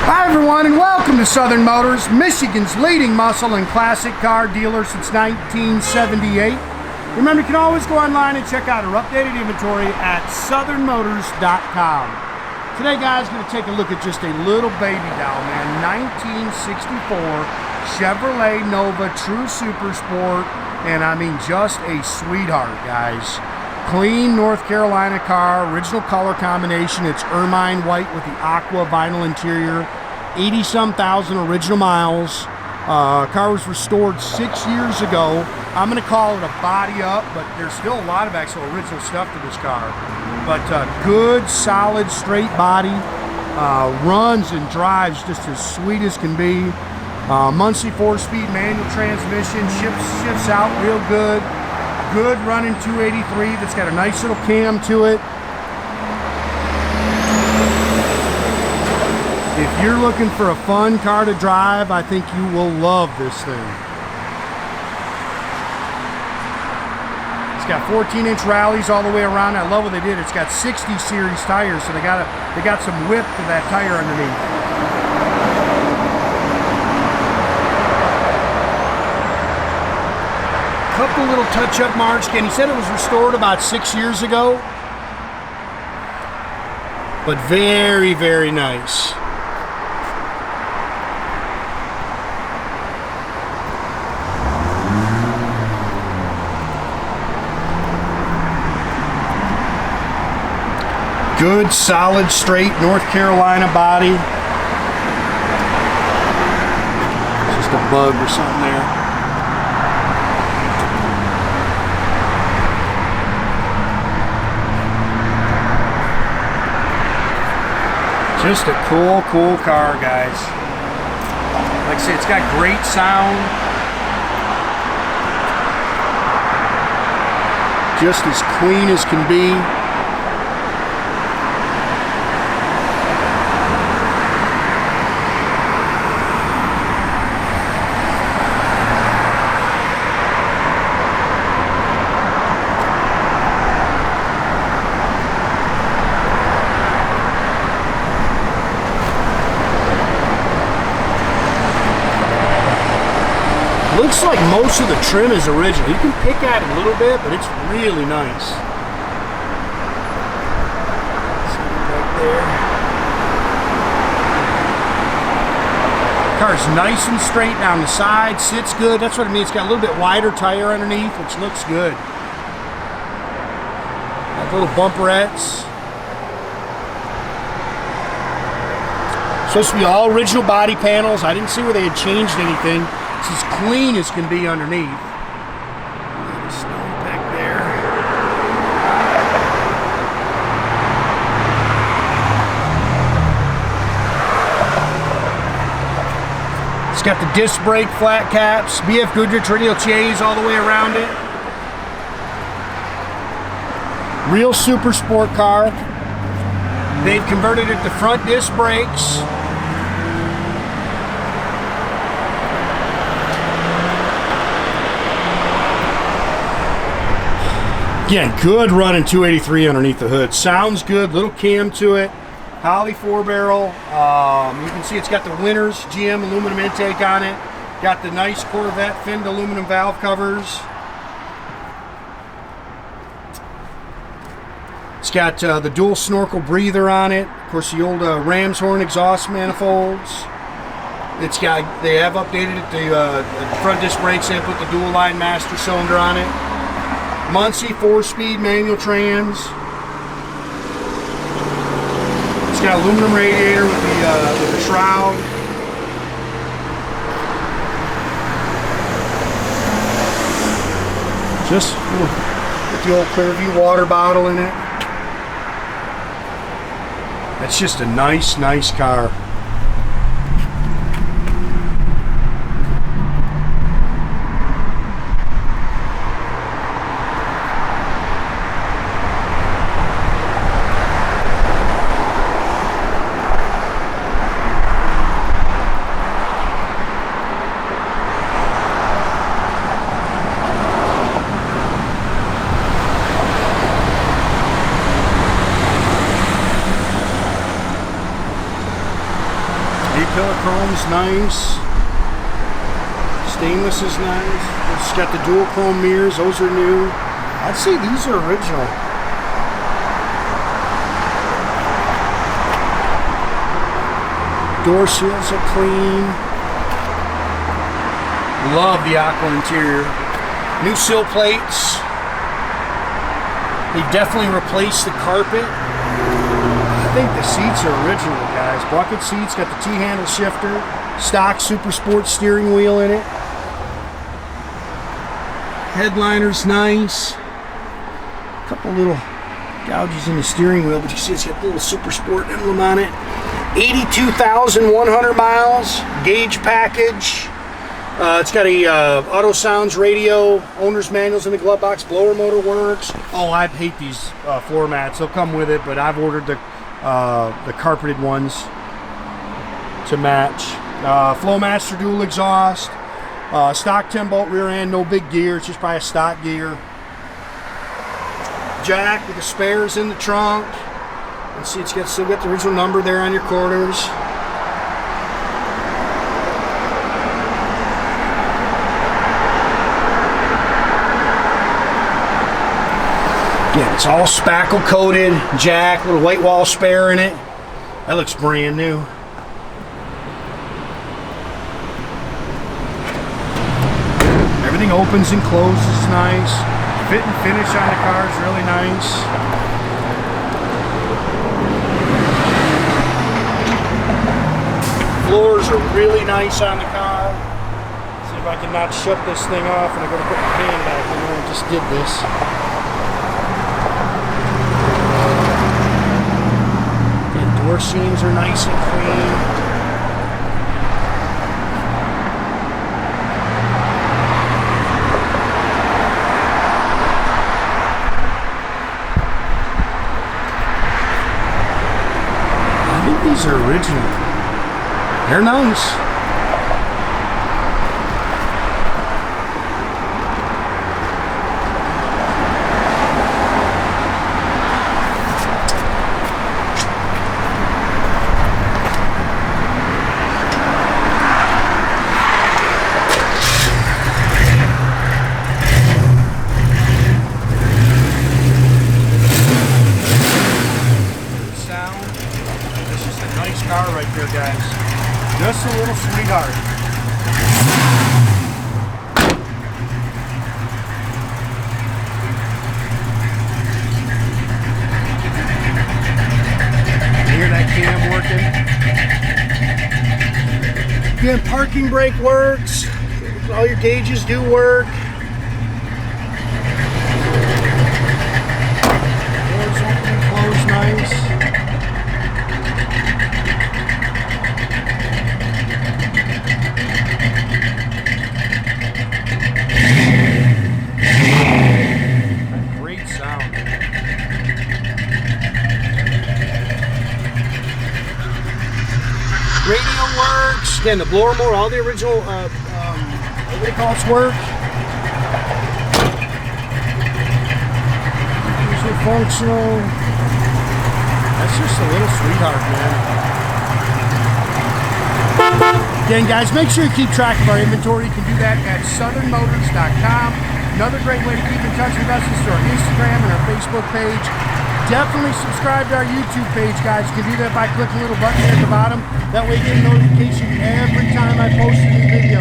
Hi everyone, and welcome to Southern Motors, Michigan's leading muscle and classic car dealer since 1978. Remember, you can always go online and check out our updated inventory at southernmotors.com. Today, guys, going to take a look at just a little baby doll, man. 1964 Chevrolet Nova True Super Sport, and I mean just a sweetheart, guys. Clean North Carolina car, original color combination. It's Ermine white with the Aqua vinyl interior. 80-some thousand original miles. Car was restored 6 years ago. I'm going to call it a body up, but there's still a lot of actual original stuff to this car. But good, solid, straight body. Runs and drives just as sweet as can be. Muncie 4-speed manual transmission. Shifts out real good. Good running 283 that's got a nice little cam to it. If you're looking for a fun car to drive, I think you will love this thing. It's got 14-inch rallies all the way around. I love what they did. It's got 60 series tires, so they got some whip to that tire underneath. Couple little touch-up marks. Again, he said it was restored about 6 years ago, but very, very nice. Good, solid, straight North Carolina body. Just a bug or something there. Just a cool car, guys. Like I said, it's got great sound. Just as clean as can be. Looks like most of the trim is original. You can pick at it a little bit, but it's really nice. Right there. Car's nice and straight down the side, sits good. That's what I mean. It's got a little bit wider tire underneath, which looks good. Got little bumperettes. Supposed to be all original body panels. I didn't see where they had changed anything. It's as clean as can be underneath. Snow back there. It's got the disc brake flat caps, BF Goodrich Radial TAs all the way around it. Real super sport car. They've converted it to front disc brakes. Again, good running 283 underneath the hood. Sounds good, little cam to it. Holley 4-barrel. You can see it's got the Winners GM aluminum intake on it. Got the nice Corvette finned aluminum valve covers. It's got the dual snorkel breather on it. Of course, the old ram's horn exhaust manifolds. It's got, they have updated it. The front disc brakes and put the dual line master cylinder on it. Muncie 4-speed manual trans. It's got aluminum radiator with the shroud. Just with the old Clearview water bottle in it. That's just a nice car. A-pillar chrome's nice. Stainless is nice. It's got the dual chrome mirrors. Those are new. I'd say these are original. Door seals are clean. Love the Aqua interior. New sill plates. They definitely replaced the carpet. I think the seats are original, guys. Bucket seats, got the T-handle shifter. Stock Super Sport steering wheel in it. Headliner's nice. A couple little gouges in the steering wheel, but you see it's got the little Super Sport emblem on it. 82,100 miles. Gauge package. It's got a Autosounds radio, owner's manuals in the glove box, blower motor works. Oh, I hate these floor mats. They'll come with it, but I've ordered the carpeted ones to match. Flowmaster dual exhaust. Stock 10-bolt rear end, no big gear. It's just probably a stock gear. Jack with the spares in the trunk. Let's see, it's still got the original number there on your quarters. Yeah, it's all spackle coated. Jack, little white wall spare in it. That looks brand new. Everything opens and closes nice. Fit and finish on the car is really nice. Floors are really nice on the car. Let's see if I can not shut this thing off and I'm going to put the pan back in there. I just did this. The door seams are nice and clean. These are original. They're nice. Car right there, guys. Just a little sweetheart. You hear that cam working? Again, parking brake works. All your gauges do work. Doors open and close nice. Radio works. Again, the blower motor, all the original, what do they call it, work. Usually functional. That's just a little sweetheart, man. Again, guys, make sure you keep track of our inventory. You can do that at southernmotors.com. Another great way to keep in touch with us is through our Instagram and our Facebook page. Definitely subscribe to our YouTube page, guys. You can do that by clicking the little button at the bottom. That way you get a notification every time I post a new video.